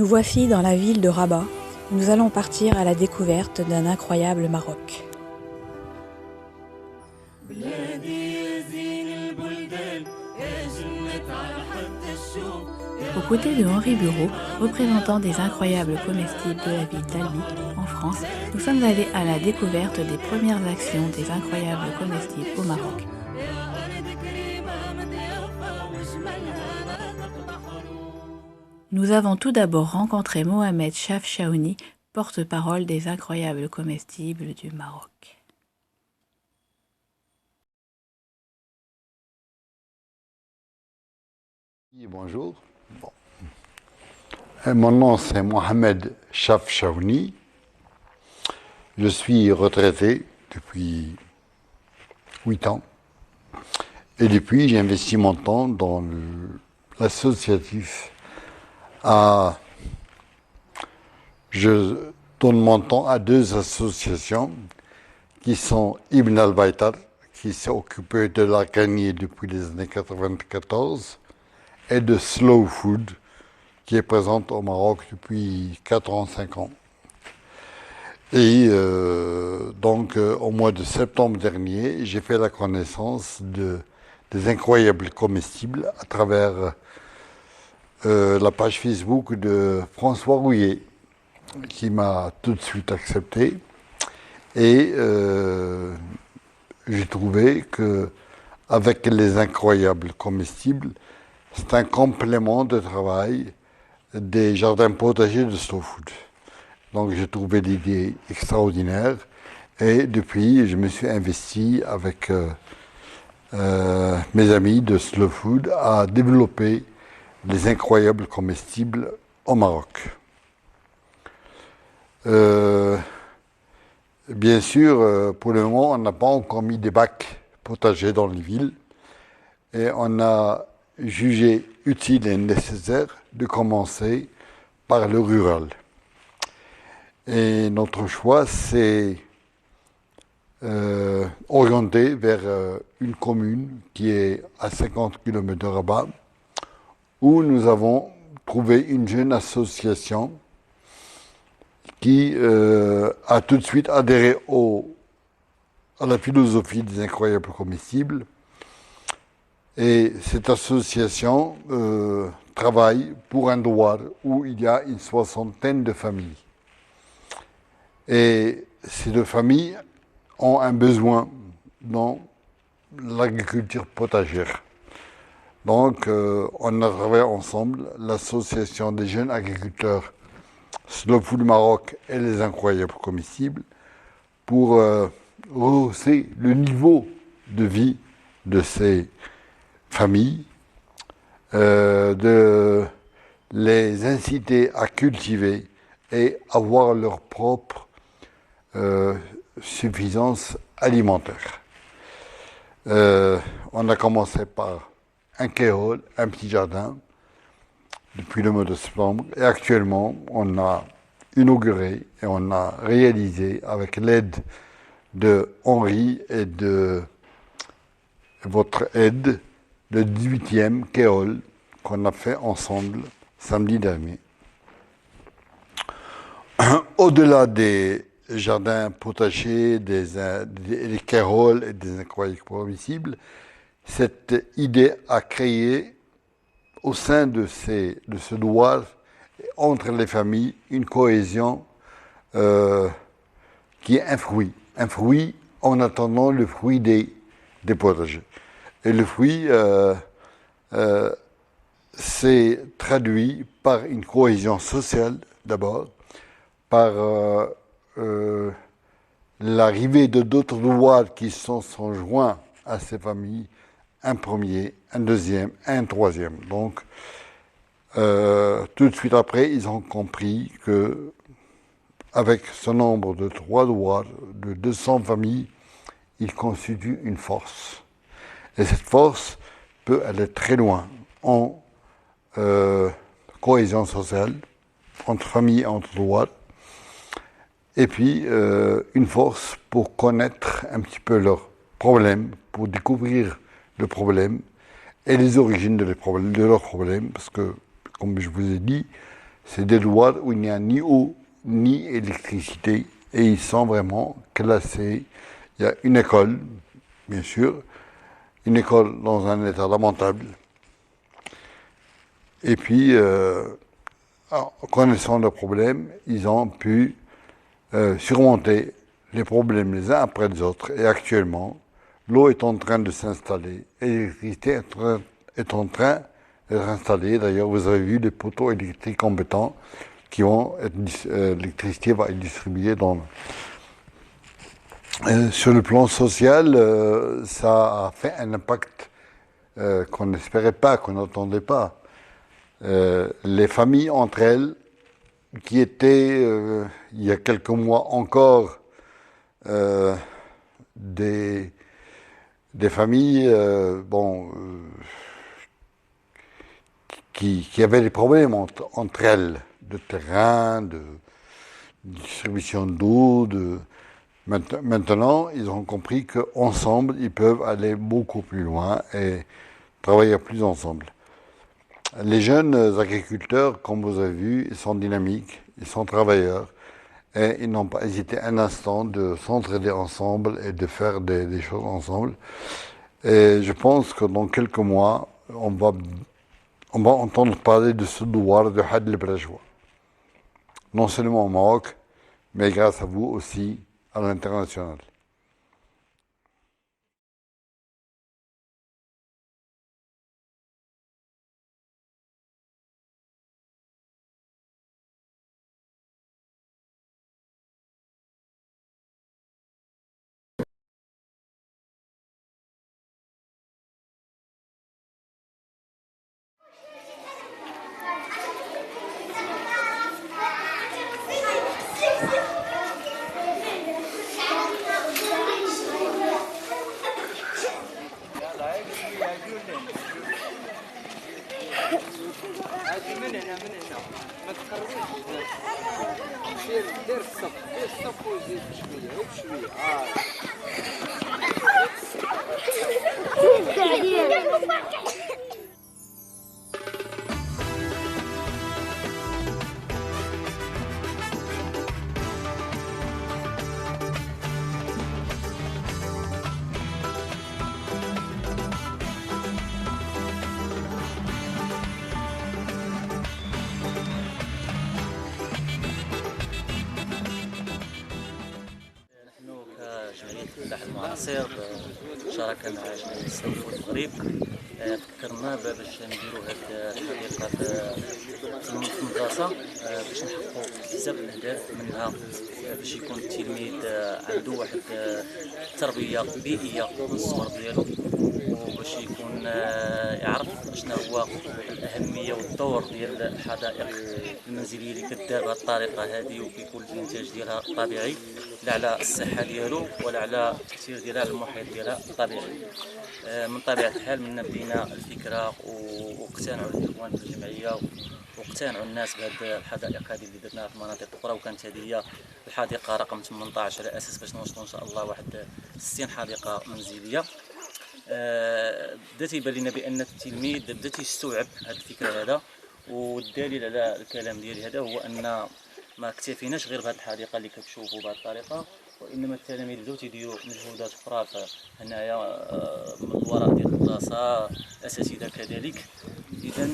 Nous voici dans la ville de Rabat. Nous allons partir à la découverte d'un incroyable Maroc. Aux côtés de Henri Bureau, représentant des incroyables comestibles de la ville d'Albi, en France, nous sommes allés à la découverte des premières actions des incroyables comestibles au Maroc. Nous avons tout d'abord rencontré Mohamed Chafchaouni, porte-parole des incroyables comestibles du Maroc. Bonjour. Mon nom c'est Mohamed Chafchaouni. Je suis retraité depuis 8 ans. Et depuis, j'ai investi mon temps dans l'associatif. Je donne mon temps à 2 associations qui sont Ibn al-Baytar, qui s'est occupé de la Cagnie depuis les années 1994, et de Slow Food, qui est présente au Maroc depuis 4 ans, 5 ans. Et donc, au mois de septembre dernier, j'ai fait la connaissance des incroyables comestibles à travers la page Facebook de François Rouillet, qui m'a tout de suite accepté. Et j'ai trouvé que, avec les incroyables comestibles, c'est un complément de travail des jardins potagers de Slow Food. Donc j'ai trouvé l'idée extraordinaire et depuis je me suis investi avec mes amis de Slow Food à développer les incroyables comestibles au Maroc. Bien sûr, pour le moment, on n'a pas encore mis des bacs potagers dans les villes et on a jugé utile et nécessaire de commencer par le rural. Et notre choix s'est orienté vers une commune qui est à 50 km de Rabat, où nous avons trouvé une jeune association qui a tout de suite adhéré à la philosophie des incroyables comestibles. Et cette association travaille pour un douar où il y a une 60aine de familles. Et ces 2 familles ont un besoin dans l'agriculture potagère. Donc, on a travaillé ensemble, l'association des jeunes agriculteurs Slow Food Maroc et les incroyables comestibles, pour rehausser le niveau de vie de ces familles, de les inciter à cultiver et avoir leur propre suffisance alimentaire. On a commencé par un kéhol, un petit jardin, depuis le mois de septembre, et actuellement on a inauguré et on a réalisé avec l'aide de Henri et de votre aide le 18e kéhol qu'on a fait ensemble samedi dernier. Au-delà des jardins potagers, des kéhols et des incroyables comestibles, cette idée a créé au sein de ce douar, entre les familles, une cohésion qui est un fruit en attendant le fruit des potagers. Et le fruit s'est traduit par une cohésion sociale d'abord, par l'arrivée de d'autres douars qui sont joints à ces familles, un premier, un deuxième, un troisième. Donc, tout de suite après, ils ont compris que, avec ce nombre de 3 douars, de 200 familles, ils constituent une force. Et cette force peut aller très loin en cohésion sociale, entre familles et entre douars. Et puis, une force pour connaître un petit peu leurs problèmes, pour découvrir le problème et les origines de leurs problèmes, parce que, comme je vous ai dit, C'est des douars où il n'y a ni eau ni électricité et ils sont vraiment classés. Il y a une école, bien sûr, une école dans un état lamentable. Et puis, en connaissant le problème, ils ont pu surmonter les problèmes les uns après les autres. Et actuellement, l'eau est en train de s'installer, et l'électricité est en train d'être installée. D'ailleurs, vous avez vu les poteaux électriques en béton qui vont être, l'électricité va être distribuée sur le plan social, ça a fait un impact qu'on n'espérait pas, qu'on n'attendait pas. Les familles entre elles, qui étaient il y a quelques mois encore des familles qui avaient des problèmes entre elles, de terrain, de distribution d'eau. Maintenant, ils ont compris qu'ensemble, ils peuvent aller beaucoup plus loin et travailler plus ensemble. Les jeunes agriculteurs, comme vous avez vu, ils sont dynamiques, ils sont travailleurs et ils n'ont pas hésité un instant de s'entraider ensemble et de faire des choses ensemble. Et je pense que dans quelques mois, on va entendre parler de ce douar de Had el-Brajwa. Non seulement au Maroc, mais grâce à vous aussi à l'international. ما تخربيش دير الصف وزيد بشويه فلاح المعاصر شاركنا مع جمعية السلف والمغرب. فكرنا باش نديرو هاد الحديقة في المدرسة باش نحققو بزاف الأهداف، منها باش يكون التلميذ عنده واحد تربية بيئية من الصغر ديالو، وباش يكون يعرف شنو هو الأهمية والدور ديال الحدائق المنزلية اللي كدار بهذه الطريقة هذه، وكيكون الإنتاج ديالها طبيعي لا على الصحة ديالو ولا على التأثير ديالها على المحيط ديالها الطبيعي. من طبيعة الحال منا بدينا الفكرة واقتنعوا الإخوان في الجمعية واقتنعوا الناس بهذه الحدائق هذه اللي درناها في مناطق أخرى، وكانت هذه هي الحديقة رقم 18 على أساس باش نوصلوا إن شاء الله واحد 60 حديقة منزلية. بدا تيبان لنا بأن التلميذ بدا تيستوعب هذه الفكرة هذا، والدليل على الكلام ديالي هذا هو أن ما اكتفيناش غير بهذه الحديقة اللي كتشوفوا بهذه الطريقة، وانما التلاميذ بداو تيديروا مجهودات اخرى هنايا من الوراء ديال المدرسه، اساتذه كذلك. اذا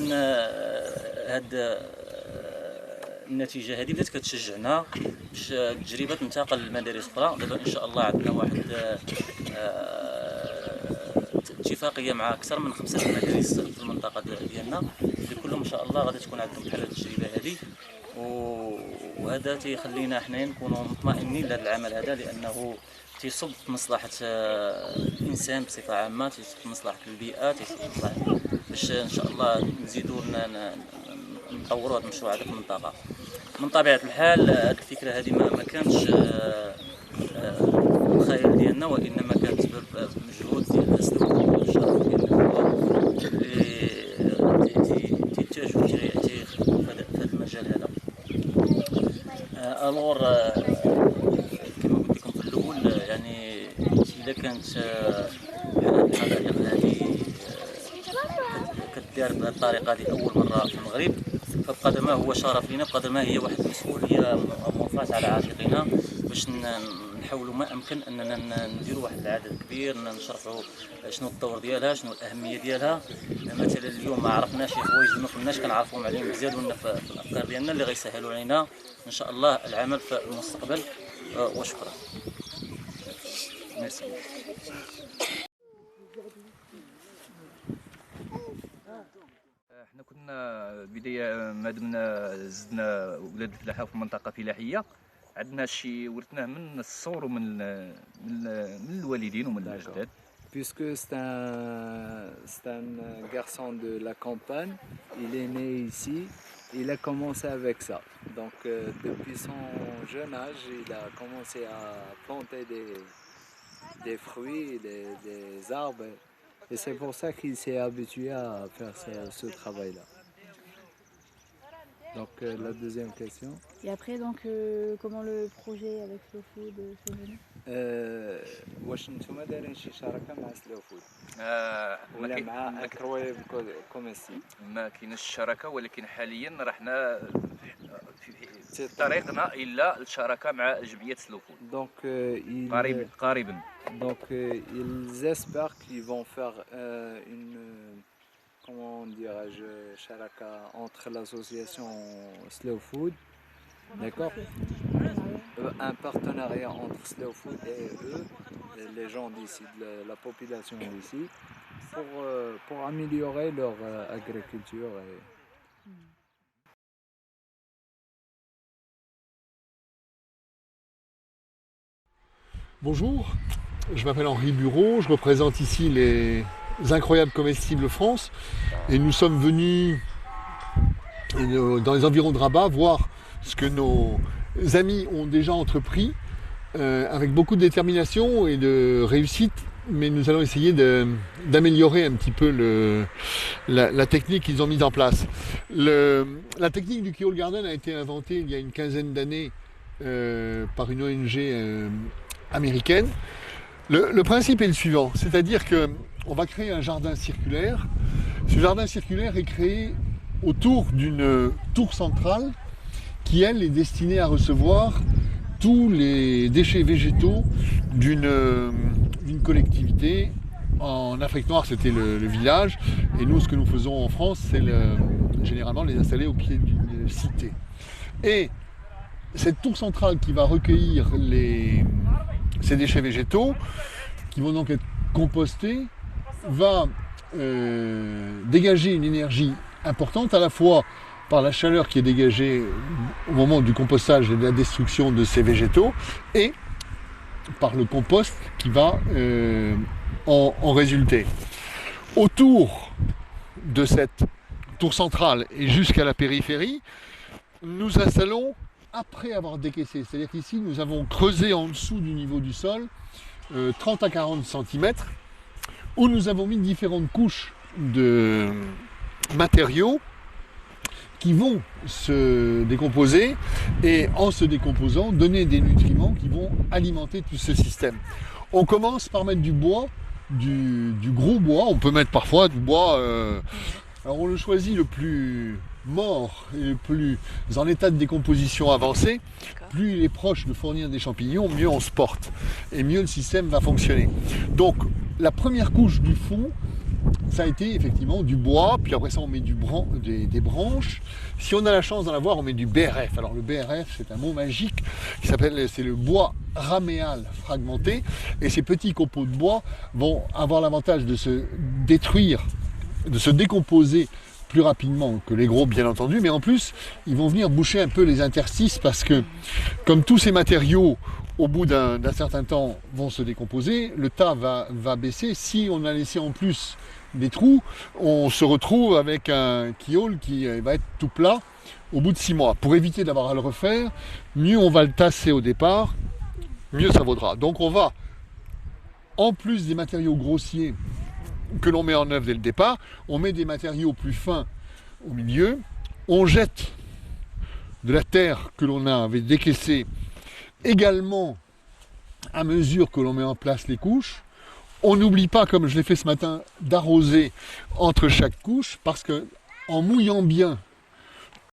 هاد النتيجه هذه بدات كتشجعنا باش التجربه تنتقل للمدارس اخرى. دابا ان شاء الله عندنا واحد اتفاقيه مع اكثر من 5 مدارس في المنطقه ديالنا، اللي كلهم ان شاء الله غادي تكون عندهم بحال هاد التجربه هذه، وهذا تيخلينا حنايا نكونوا مطمئنين لهذا العمل هذا، لانه تيصب في مصلحه الانسان بصفه عامه، تيصب في مصلحه البيئه، تيصب في مصلحه باش ان شاء الله نزيدوا نطوروا هذا المشروع هذا في المنطقه. من طبيعه الحال هذه الفكره هذه ما كانتش الخيال ديالنا، وانما كانت بمجهود ديال الناس الشرف ديال الاخوه اللي تيتجهوا تيخدموا في هذا المجال هذا. الور كما قلت لكم في الاول، يعني اذا كانت الحدائق هذه كدار بهذه الطريقه هذه اول مره في المغرب، فبقدر ما هو شرف لينا، بقدر ما هي واحد المسؤوليه موضوعات على عاتقنا باش نحاولوا ما امكن اننا نديروا واحد العدد كبير، نشرحوا شنو الدور ديالها، شنو الاهميه ديالها. مثلا اليوم ما عرفناش شي حوايج ما كناش كنعرفوهم عليهم زيادوا في الافكار ديالنا اللي غيسهلوا علينا ان شاء الله العمل في المستقبل. وشكرا. ميرسي. احنا كنا بداية ما دمنا زدنا ولاد الفلاحة في منطقة فلاحية، عندنا شي ورثناه من الصغر ومن الوالدين ومن الأجداد. Puisque c'est un garçon de la campagne, il est né ici, il a commencé avec ça. Donc depuis son jeune âge, il a commencé à planter des fruits, des arbres. Et c'est pour ça qu'il s'est habitué à faire ce travail-là. Donc la deuxième question. Et après, donc, comment le projet avec Slow Food s'est venu? واش نتوما دايرين شي شراكه مع سلو فود ولا مع اكرويب كوميسي؟ ما كاينش الشراكة، ولكن حاليا رحنا في طريقنا الى الشراكة مع جمعية سلو فود. Donc قريبا. Donc ils espèrent qu'ils vont faire une comment dirais-je sharaka entre l'association Slow Food, d'accord, un partenariat entre Slow Food et eux, les gens d'ici, la population d'ici, pour améliorer leur agriculture. Bonjour, je m'appelle Henri Bureau, je représente ici les Incroyables Comestibles France et nous sommes venus dans les environs de Rabat voir ce que nos amis ont déjà entrepris avec beaucoup de détermination et de réussite, mais nous allons essayer d'améliorer un petit peu la technique qu'ils ont mise en place. La technique du Keyhole Garden a été inventée il y a une quinzaine d'années par une ONG américaine. Le principe est le suivant, c'est-à-dire qu'on va créer un jardin circulaire. Ce jardin circulaire est créé autour d'une tour centrale qui, elle, est destinée à recevoir tous les déchets végétaux d'une collectivité. En Afrique noire, c'était le village, et nous, ce que nous faisons en France, c'est généralement les installer au pied d'une cité. Et cette tour centrale qui va recueillir ces déchets végétaux, qui vont donc être compostés, va dégager une énergie importante, à la fois par la chaleur qui est dégagée au moment du compostage et de la destruction de ces végétaux, et par le compost qui va en résulter. Autour de cette tour centrale et jusqu'à la périphérie, nous installons après avoir décaissé. C'est-à-dire qu'ici, nous avons creusé en dessous du niveau du sol 30 à 40 cm, où nous avons mis différentes couches de matériaux qui vont se décomposer et, en se décomposant, donner des nutriments qui vont alimenter tout ce système. On commence par mettre du bois, du gros bois. On peut mettre parfois du bois, alors on le choisit le plus mort et le plus en état de décomposition avancé. Plus il est proche de fournir des champignons, mieux on se porte et mieux le système va fonctionner. Donc la première couche du fond, ça a été effectivement du bois, puis après ça on met des branches. Si on a la chance d'en avoir, on met du BRF. Alors le BRF, c'est un mot magique qui s'appelle, c'est le bois raméal fragmenté, et ces petits copeaux de bois vont avoir l'avantage de se détruire, de se décomposer plus rapidement que les gros, bien entendu, mais en plus ils vont venir boucher un peu les interstices, parce que comme tous ces matériaux au bout d'un certain temps vont se décomposer, le tas va baisser. Si on a laissé en plus des trous, on se retrouve avec un keyhole qui va être tout plat au bout de 6 mois. Pour éviter d'avoir à le refaire, mieux on va le tasser au départ, mieux ça vaudra. Donc on va, en plus des matériaux grossiers que l'on met en œuvre dès le départ, on met des matériaux plus fins au milieu, on jette de la terre que l'on avait décaissée également à mesure que l'on met en place les couches. On n'oublie pas, comme je l'ai fait ce matin, d'arroser entre chaque couche, parce que en mouillant bien